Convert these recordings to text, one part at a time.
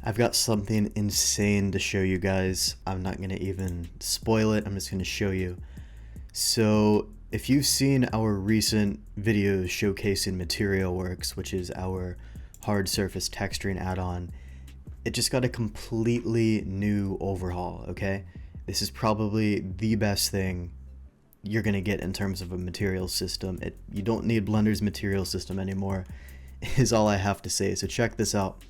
I've got something insane to show you guys. I'm not going to even spoil it, I'm just going to show you. So, if you've seen our recent videos showcasing MaterialWorks, which is our hard surface texturing add-on, it just got a completely new overhaul, okay? This is probably the best thing you're going to get in terms of a material system. You don't need Blender's material system anymore, is all I have to say. So check this out.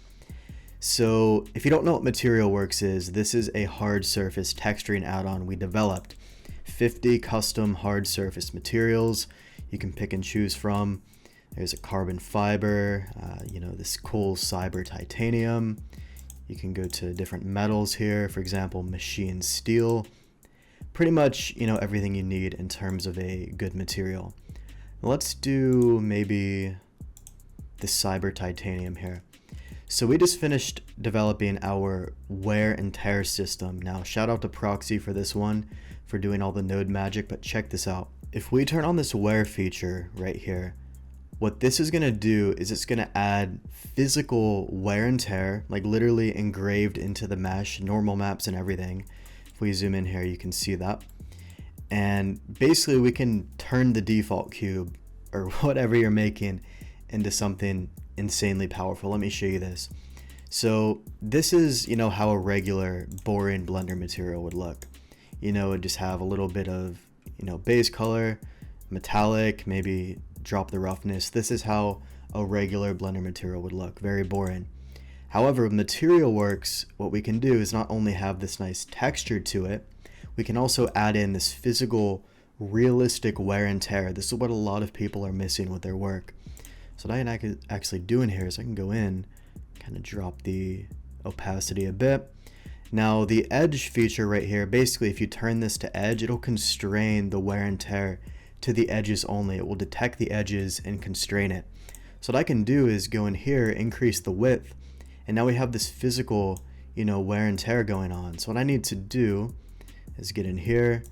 So if you don't know what MaterialWorks is, this is a hard surface texturing add-on we developed. 50 custom hard surface materials you can pick and choose from. There's a carbon fiber, this cool cyber titanium. You can go to different metals here, for example, machined steel. Pretty much, everything you need in terms of a good material. Let's do maybe the cyber titanium here. So we just finished developing our wear and tear system. Now, shout out to Proxy for this one, for doing all the node magic, but check this out. If we turn on this wear feature right here, what this is gonna do is it's gonna add physical wear and tear, like literally engraved into the mesh, normal maps and everything. If we zoom in here, you can see that. And basically we can turn the default cube or whatever you're making into something insanely powerful. Let me show you this. So this is, how a regular boring Blender material would look. It'd just have a little bit of, base color, metallic, maybe drop the roughness. This is how a regular Blender material would look, very boring. However, with MaterialWorks, what we can do is not only have this nice texture to it, we can also add in this physical, realistic wear and tear. This is what a lot of people are missing with their work. So what I can actually do in here is I can go in, kind of drop the opacity a bit. Now the edge feature right here, basically if you turn this to edge, it'll constrain the wear and tear to the edges only. It will detect the edges and constrain it. So what I can do is go in here, increase the width, and now we have this physical, wear and tear going on. So what I need to do is get in here,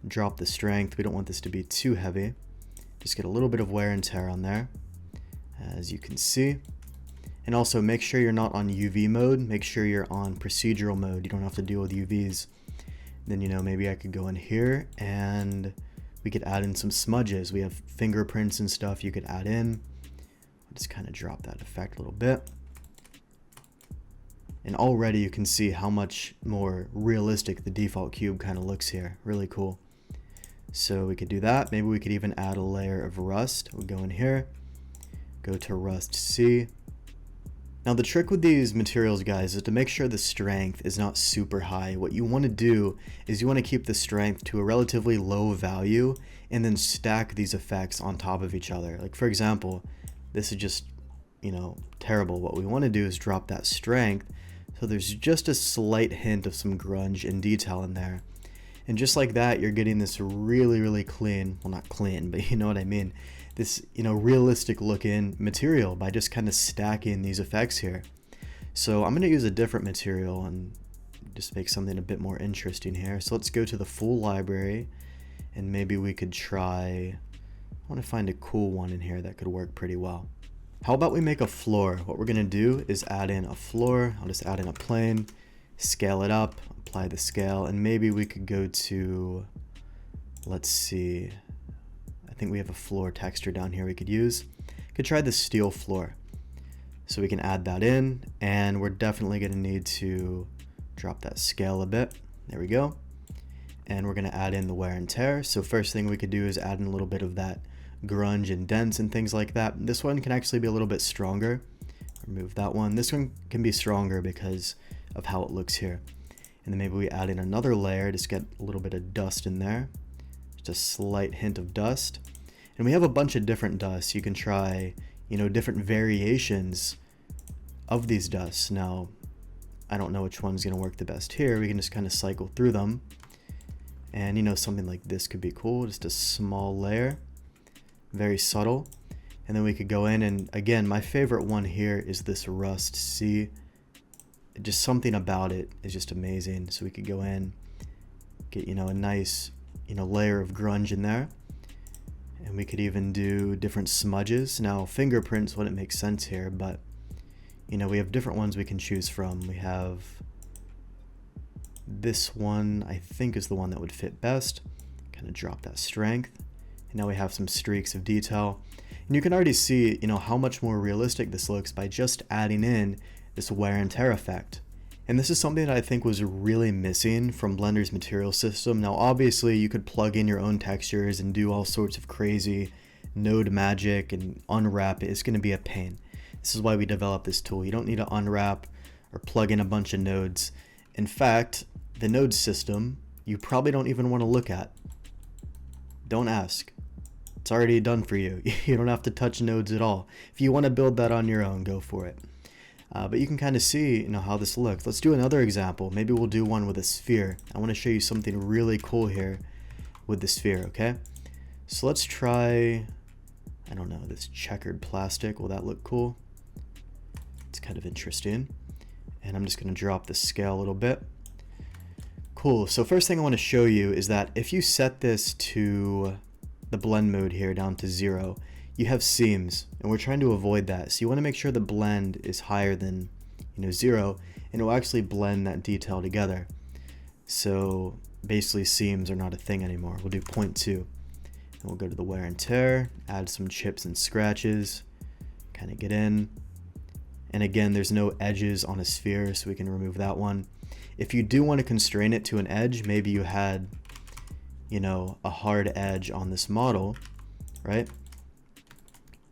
drop the strength. We don't want this to be too heavy. Just get a little bit of wear and tear on there, as you can see. And also make sure you're not on UV mode. Make sure you're on procedural mode. You don't have to deal with UVs. Then, maybe I could go in here and we could add in some smudges. We have fingerprints and stuff you could add in. I'll just kind of drop that effect a little bit. And already you can see how much more realistic the default cube kind of looks here. Really cool. So we could do that. Maybe we could even add a layer of rust. We'll go in here, go to rust C. Now the trick with these materials, guys, is to make sure the strength is not super high. What you want to do is you want to keep the strength to a relatively low value and then stack these effects on top of each other. Like for example, this is just, terrible. What we want to do is drop that strength so there's just a slight hint of some grunge and detail in there. And just like that, you're getting this really, really clean, well not clean, but you know what I mean, this realistic looking material by just kind of stacking these effects here. So I'm going to use a different material and just make something a bit more interesting here. So let's go to the full library and maybe we could try, I want to find a cool one in here that could work pretty well. How about we make a floor? What we're going to do is add in a floor. I'll just add in a plane, scale it up, apply the scale, and maybe we could go to, let's see, I think we have a floor texture down here we could use. Could try the steel floor. So we can add that in, and we're definitely going to need to drop that scale a bit. There we go. And we're going to add in the wear and tear. So first thing we could do is add in a little bit of that grunge and dents and things like that. This one can actually be a little bit stronger. Remove that one. This one can be stronger because of how it looks here. And then maybe we add in another layer, just get a little bit of dust in there. Just a slight hint of dust. And we have a bunch of different dusts. You can try, different variations of these dusts. Now, I don't know which one's going to work the best here. We can just kind of cycle through them. And, something like this could be cool. Just a small layer. Very subtle. And then we could go in and, again, my favorite one here is this rust C. Just something about it is just amazing. So we could go in, get, a nice, layer of grunge in there. And we could even do different smudges. Now, fingerprints wouldn't make sense here, but, we have different ones we can choose from. We have this one, I think, is the one that would fit best. Kind of drop that strength. And now we have some streaks of detail. And you can already see, how much more realistic this looks by just adding in this wear and tear effect. And this is something that I think was really missing from Blender's material system. Now, obviously, you could plug in your own textures and do all sorts of crazy node magic and unwrap it. It's going to be a pain. This is why we developed this tool. You don't need to unwrap or plug in a bunch of nodes. In fact, the node system, you probably don't even want to look at. Don't ask. It's already done for you. You don't have to touch nodes at all. If you want to build that on your own, go for it. But you can kind of see, how this looks. Let's do another example. Maybe we'll do one with a sphere. I want to show you something really cool here with the sphere, okay? So let's try, I don't know, this checkered plastic. Will that look cool? It's kind of interesting. And I'm just going to drop the scale a little bit. Cool. So first thing I want to show you is that if you set this to the blend mode here down to 0, you have seams, and we're trying to avoid that. So you want to make sure the blend is higher than 0, and it will actually blend that detail together. So basically seams are not a thing anymore. We'll do 0.2, and we'll go to the wear and tear, add some chips and scratches, kind of get in. And again, there's no edges on a sphere, so we can remove that one. If you do want to constrain it to an edge, maybe you had a hard edge on this model, right?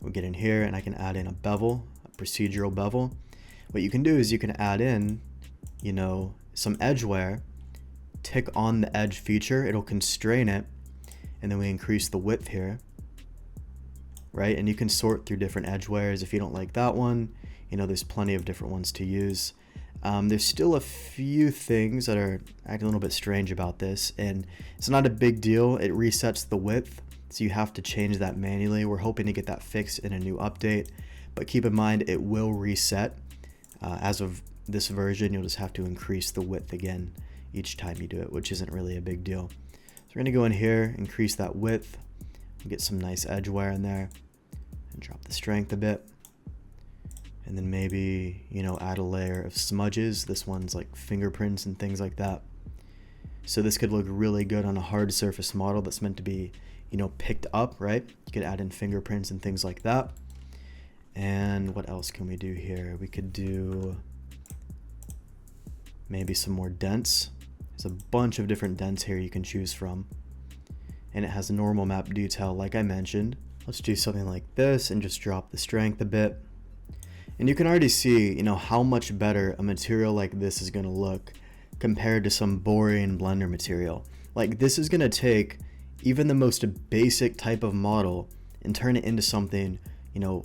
We'll get in here and I can add in a bevel, a procedural bevel. What you can do is you can add in, some edge wear, tick on the edge feature, it'll constrain it, and then we increase the width here, right? And you can sort through different edge wears. If you don't like that one, there's plenty of different ones to use. There's still a few things that are acting a little bit strange about this, and it's not a big deal. It resets the width, so you have to change that manually. We're hoping to get that fixed in a new update, but keep in mind it will reset. As of this version, you'll just have to increase the width again each time you do it, which isn't really a big deal. So we're going to go in here, increase that width, and get some nice edge wear in there, and drop the strength a bit. And then maybe, add a layer of smudges. This one's like fingerprints and things like that. So this could look really good on a hard surface model that's meant to be, picked up, right? You could add in fingerprints and things like that. And what else can we do here? We could do maybe some more dents. There's a bunch of different dents here you can choose from. And it has a normal map detail like I mentioned. Let's do something like this and just drop the strength a bit. And you can already see, how much better a material like this is going to look compared to some boring Blender material. Like, this is going to take even the most basic type of model and turn it into something,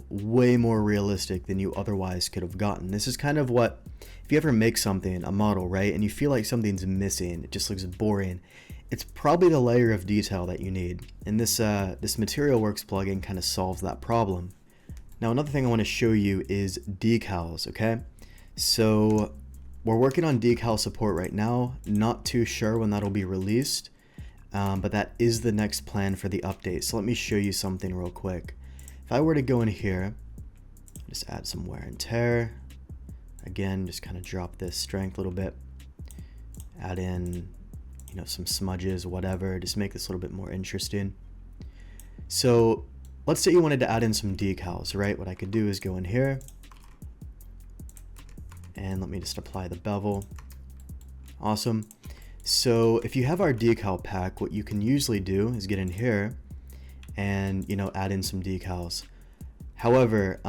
way more realistic than you otherwise could have gotten. This is kind of what, if you ever make something, a model, right, and you feel like something's missing, it just looks boring, it's probably the layer of detail that you need. And this MaterialWorks plugin kind of solves that problem. Now, another thing I want to show you is decals, okay? So we're working on decal support right now. Not too sure when that'll be released, but that is the next plan for the update. So let me show you something real quick. If I were to go in here, just add some wear and tear. Again, just kind of drop this strength a little bit. Add in, some smudges, whatever. Just make this a little bit more interesting. So let's say you wanted to add in some decals, right? What I could do is go in here and let me just apply the bevel. Awesome. So if you have our decal pack, what you can usually do is get in here and, add in some decals. However,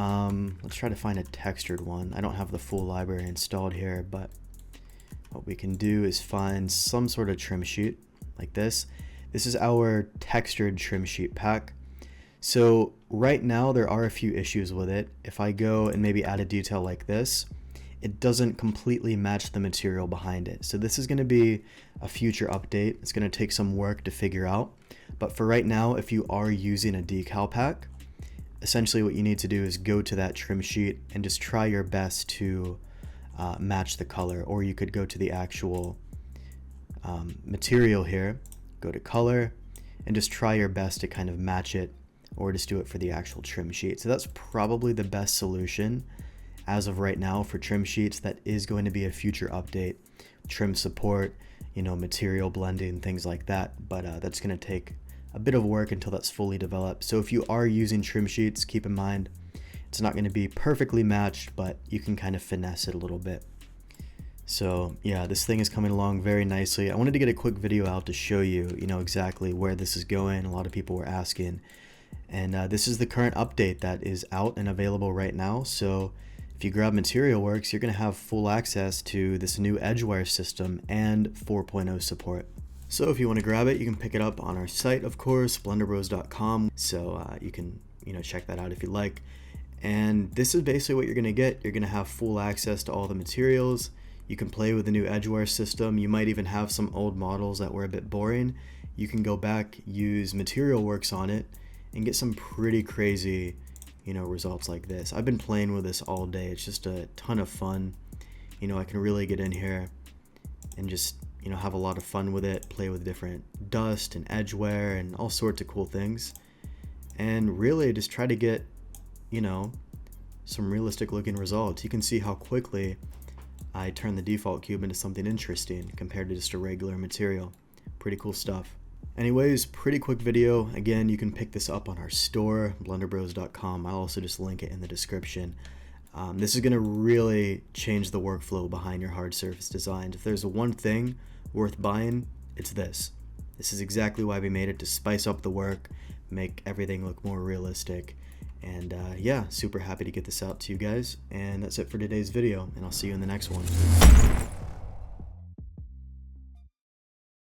let's try to find a textured one. I don't have the full library installed here, but what we can do is find some sort of trim sheet like this. This is our textured trim sheet pack. So right now there are a few issues with it. If I go and maybe add a detail like this, it doesn't completely match the material behind it. So this is going to be a future update. It's going to take some work to figure out. But for right now, if you are using a decal pack, essentially what you need to do is go to that trim sheet and just try your best to match the color. Or you could go to the actual material here, go to color, and just try your best to kind of match it, or just do it for the actual trim sheet. So that's probably the best solution as of right now for trim sheets. That is going to be a future update, trim support, you know, material blending, things like that, but that's going to take a bit of work until that's fully developed. So if you are using trim sheets, keep in mind it's not going to be perfectly matched, but you can kind of finesse it a little bit. So yeah, this thing is coming along very nicely. I wanted to get a quick video out to show you, you know, exactly where this is going. A lot of people were asking, and this is the current update that is out and available right now. So if you grab MaterialWorks, you're going to have full access to this new edgewire system and 4.0 support. So if you want to grab it, you can pick it up on our site, of course, blenderbros.com. So you can, you know, check that out if you like. And this is basically what you're going to get. You're going to have full access to all the materials. You can play with the new edgewire system. You might even have some old models that were a bit boring. You can go back, use MaterialWorks on it, and get some pretty crazy, you know, results like this. I've been playing with this all day. It's just a ton of fun. You know, I can really get in here and just, you know, have a lot of fun with it, play with different dust and edgeware and all sorts of cool things. And really just try to get, you know, some realistic looking results. You can see how quickly I turn the default cube into something interesting compared to just a regular material. Pretty cool stuff. Anyways, pretty quick video. Again, you can pick this up on our store, blenderbros.com. I'll also just link it in the description. This is going to really change the workflow behind your hard surface designs. If there's one thing worth buying, it's this. This is exactly why we made it, to spice up the work, make everything look more realistic. And yeah, super happy to get this out to you guys. And that's it for today's video, and I'll see you in the next one.